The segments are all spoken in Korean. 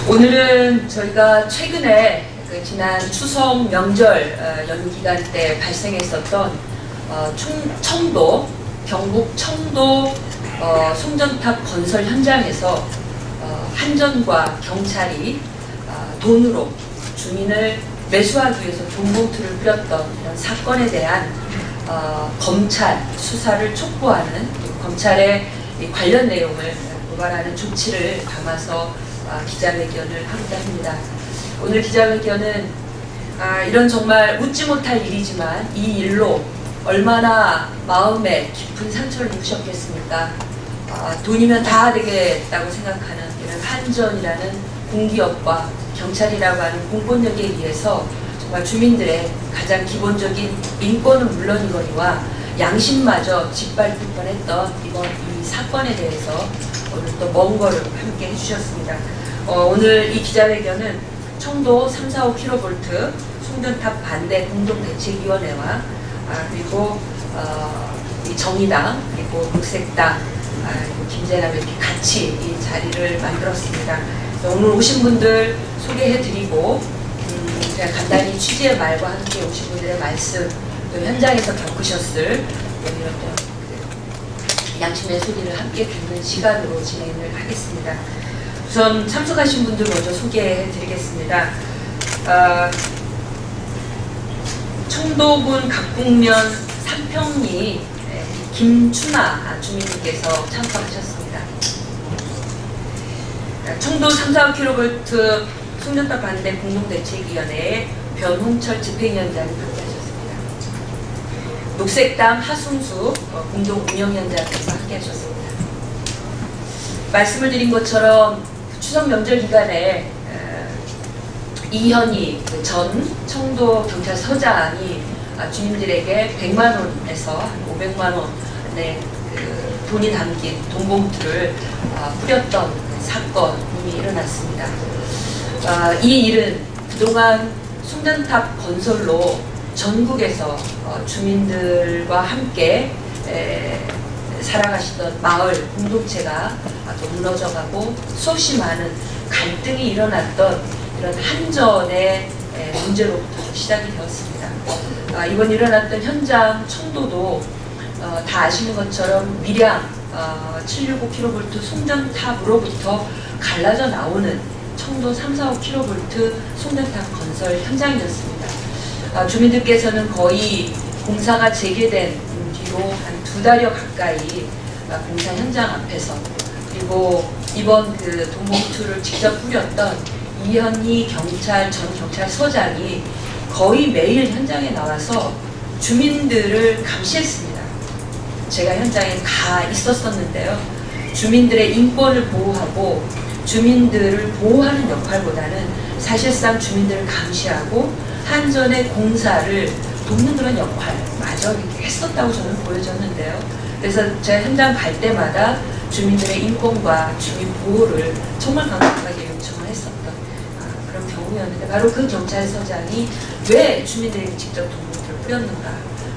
오늘은 저희가 최근에 지난 추석 명절 연휴 기간 때 발생했었던 청도, 경북 청도 송전탑 건설 현장에서 한전과 경찰이 돈으로 주민을 매수하기 위해서 돈봉투를 뿌렸던 이런 사건에 대한 검찰 수사를 촉구하는 검찰의 관련 내용을 고발하는 조치를 담아서 기자회견을 하고자 합니다. 오늘 기자회견은 이런 정말 웃지 못할 일이지만 이 일로 얼마나 마음에 깊은 상처를 입으셨겠습니까? 돈이면 다 되겠다고 생각하는 이런 한전이라는 공기업과 경찰이라고 하는 공권력에 의해서 정말 주민들의 가장 기본적인 인권은 물론이거니와 양심마저 짓밟힐 뻔했던 이번 이 사건에 대해서 오늘 또 먼 거를 함께 해주셨습니다. 오늘 이 기자회견은 청도 345kV 송전탑 반대 공동대책위원회와 그리고 이 정의당 그리고 녹색당 그리고 김재남이 이렇게 같이 이 자리를 만들었습니다. 오늘 오신 분들 소개해드리고 제가 간단히 취지의 말과 함께 오신 분들의 말씀 또 현장에서 겪으셨을 이런 양심의 소리를 함께 듣는 시간으로 진행을 하겠습니다. 우선 참석하신 분들 먼저 소개해드리겠습니다. 청도군 각북면 삼평리 김춘아 주민님께서 참석하셨습니다. 청도 345kV 송전탑 반대 공동대책위원회의 변홍철 집행위원장이 함께하셨습니다. 녹색당 하승수 공동운영위원장께서 함께하셨습니다. 말씀을 드린 것처럼 추석 명절 기간에 이현희 전 청도 경찰서장이 주민들에게 100만 원에서 500만 원의 돈이 담긴 돈봉투를 뿌렸던 사건이 일어났습니다. 이 일은 그동안 송전탑 건설로 전국에서 주민들과 함께 살아가시던 마을 공동체가 또 무너져가고 수없이 많은 갈등이 일어났던 이런 한전의 문제로부터 시작이 되었습니다. 이번 일어났던 현장 청도도 다 아시는 것처럼 밀양 765kV 송전탑으로부터 갈라져 나오는 청도 345kV 송전탑 건설 현장이었습니다. 주민들께서는 거의 공사가 재개된 뒤로 한 2달여 가까이 공사 현장 앞에서 그리고 이번 그 돈봉투를 직접 뿌렸던 이현희 전 경찰서장이 거의 매일 현장에 나와서 주민들을 감시했습니다. 제가 현장에 가 있었었는데요. 주민들의 인권을 보호하고 주민들을 보호하는 역할보다는 사실상 주민들을 감시하고 한전의 공사를 돕는 그런 역할마저 이렇게 했었다고 저는 보여졌는데요. 그래서 제가 현장 갈 때마다 주민들의 인권과 주민 보호를 정말 강력하게 요청을 했었던 그런 경우였는데 바로 그 경찰서장이 왜 주민들에게 직접 돈을 뿌렸는가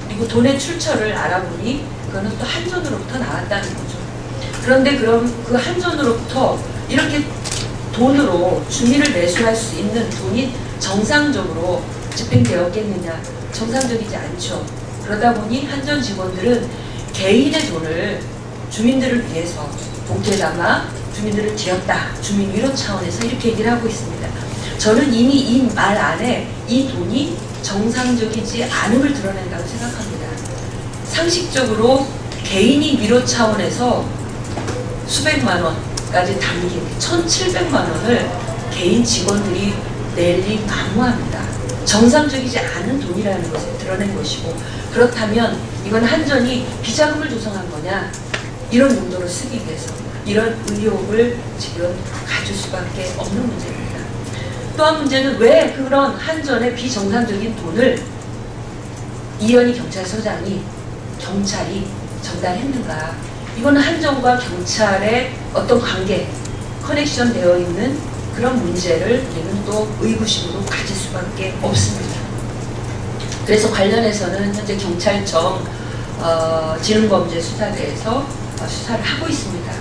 그리고 돈의 출처를 알아보니 그거는 또 한전으로부터 나왔다는 거죠. 그런데 그럼 그 한전으로부터 이렇게 돈으로 주민을 매수할 수 있는 돈이 정상적으로 집행되었겠느냐? 정상적이지 않죠. 그러다 보니 한전 직원들은 개인의 돈을 주민들을 위해서 봉투에 담아 주민들을 뒤었다. 주민 위로 차원에서 이렇게 얘기를 하고 있습니다. 저는 이미 이 말 안에 이 돈이 정상적이지 않음을 드러낸다고 생각합니다. 상식적으로 개인이 위로 차원에서 수백만 원까지 담긴 1,700만 원을 개인 직원들이 낼리 만무합니다. 정상적이지 않은 돈이라는 것을 드러낸 것이고 그렇다면 이건 한전이 비자금을 조성한 거냐 이런 용도로 쓰기 위해서 이런 의혹을 지금 가질 수밖에 없는 문제입니다. 또 한 문제는 왜 그런 한전의 비정상적인 돈을 이현희 경찰서장이 경찰이 전달했는가 이거는 한전과 경찰의 어떤 관계 커넥션 되어 있는 그런 문제를 우리는 또 의구심으로 가질 수밖에 없습니다. 그래서 관련해서는 현재 경찰청 지능범죄수사대에서 수사를 하고 있습니다.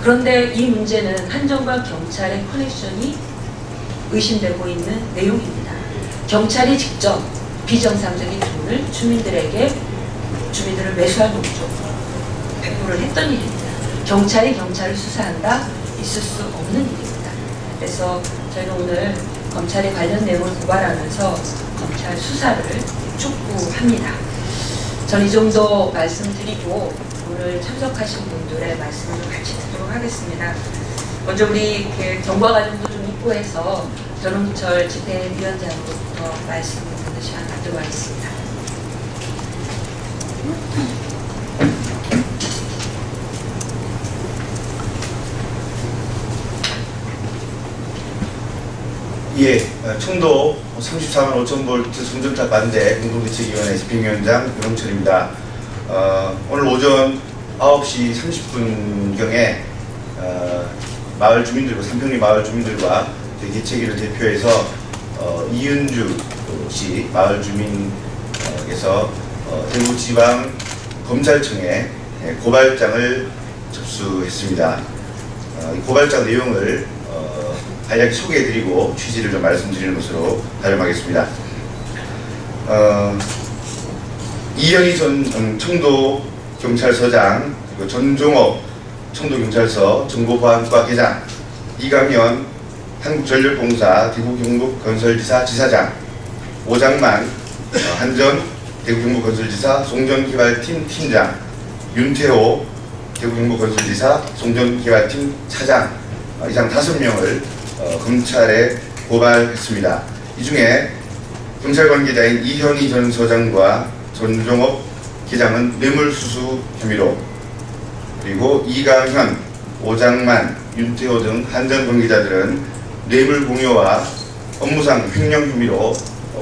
그런데 이 문제는 한전과 경찰의 커넥션이 의심되고 있는 내용입니다. 경찰이 직접 비정상적인 돈을 주민들을 매수할 목적으로 배포를 했던 일입니다. 경찰이 경찰을 수사한다? 있을 수 없는 일입니다. 그래서 저희는 오늘 검찰이 관련 내용을 고발하면서 검찰 수사를 촉구합니다. 전 이 정도 말씀드리고 오늘 참석하신 분들의 말씀을 같이 듣도록 하겠습니다. 먼저 우리 경과과정도 좀 있고 해서 전홍철 집행위원장으로부터 말씀을 듣는 시간 갖도록 하겠습니다. 예, 청도 34만 5천 볼트 송전탑 반대 공동대책위원회 집행위원장 전홍철입니다. 오늘 오전 9시 30분경에 마을 주민들과 삼평리 마을 주민들과 대책위를 대표해서 이은주 씨 마을 주민께서 대구지방 검찰청에 고발장을 접수했습니다. 이 고발장 내용을 간략히 소개해드리고 취지를 좀 말씀드리는 것으로 가름하겠습니다. 이현희 전 청도 경찰서장, 그리고 전종업 청도경찰서 정보보안과 계장, 이강현 한국전력공사 대구경북건설지사 지사장, 오장만 한전 대구경북건설지사 송전개발팀 팀장, 윤태호 대구경북건설지사 송전개발팀 차장, 이상 5명을 검찰에 고발했습니다. 이 중에 경찰 관계자인 이현희 전 서장과 전종업 계장은 뇌물수수 혐의로, 그리고 이강현, 오장만, 윤태호 등 한전 관계자들은 뇌물 공여와 업무상 횡령 혐의로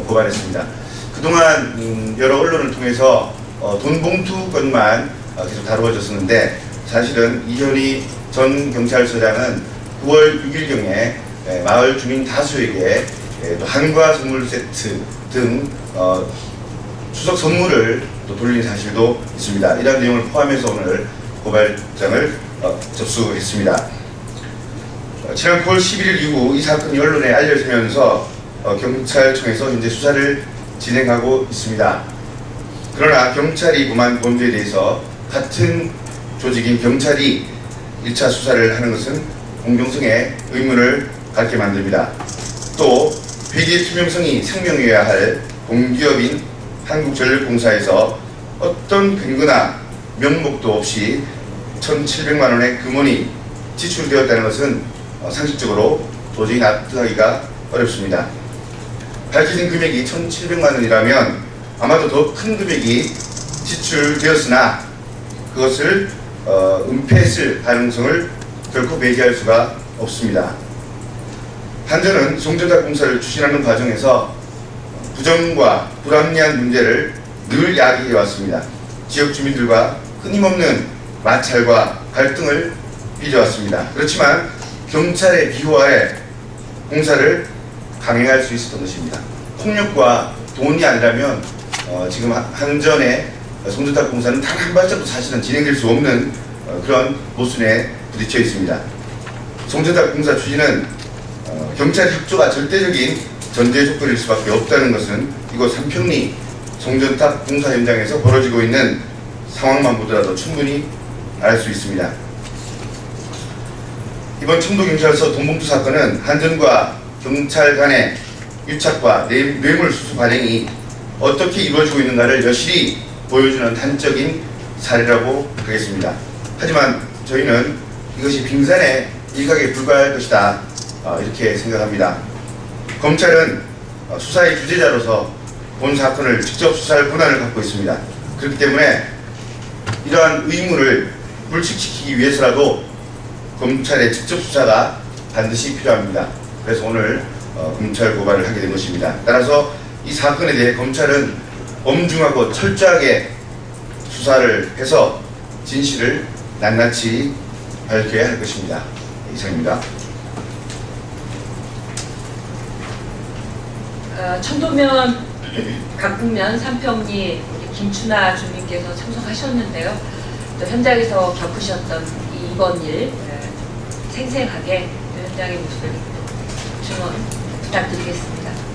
고발했습니다. 그동안 여러 언론을 통해서 돈 봉투 건만 계속 다루어졌었는데, 사실은 이현희 전 경찰서장은 9월 6일경에 마을 주민 다수에게 또 한과 선물 세트 등 추석 선물을 또 돌린 사실도 있습니다. 이런 내용을 포함해서 오늘 고발장을 접수했습니다. 지난 9월 11일 이후 이 사건이 언론에 알려지면서 경찰청에서 현재 수사를 진행하고 있습니다. 그러나 경찰이 범한 범죄에 대해서 같은 조직인 경찰이 1차 수사를 하는 것은 공정성에 의문을 갖게 만듭니다. 또 회계 투명성이 생명이어야 할 공기업인 한국전력공사에서 어떤 근거나 명목도 없이 1,700만 원의 금원이 지출되었다는 것은 상식적으로 도저히 납득하기가 어렵습니다. 밝혀진 금액이 1,700만 원이라면 아마도 더 큰 금액이 지출되었으나 그것을 은폐했을 가능성을 결코 배제할 수가 없습니다. 한전은 송전탑 공사를 추진하는 과정에서 부정과 불합리한 문제를 늘 야기해왔습니다. 지역 주민들과 끊임없는 마찰과 갈등을 빚어왔습니다. 그렇지만 경찰의 비호하에 공사를 강행할 수 있었던 것입니다. 폭력과 돈이 아니라면 지금 한전의 송전탑 공사는 단 한 발짝도 사실은 진행될 수 없는 그런 모순에 부딪혀 있습니다. 송전탑 공사 추진은 경찰 협조가 절대적인 전제 조건일 수밖에 없다는 것은 이곳 삼평리 송전탑 공사 현장에서 벌어지고 있는 상황만 보더라도 충분히 알 수 있습니다. 이번 청도경찰서 돈봉투 사건은 한전과 경찰 간의 유착과 뇌물수수 관행이 어떻게 이루어지고 있는가를 여실히 보여주는 단적인 사례라고 하겠습니다. 하지만 저희는 이것이 빙산의 일각에 불과할 것이다, 이렇게 생각합니다. 검찰은 수사의 주재자로서 본 사건을 직접 수사할 권한을 갖고 있습니다. 그렇기 때문에 이러한 의무를 불식시키기 위해서라도 검찰의 직접 수사가 반드시 필요합니다. 그래서 오늘 검찰 고발을 하게 된 것입니다. 따라서 이 사건에 대해 검찰은 엄중하고 철저하게 수사를 해서 진실을 낱낱이 밝혀야 할 것입니다. 이상입니다. 청도면 각북면 삼평리 김춘아 주민께서 참석하셨는데요. 또 현장에서 겪으셨던 이번 일 생생하게 현장의 모습을 증언 부탁드리겠습니다.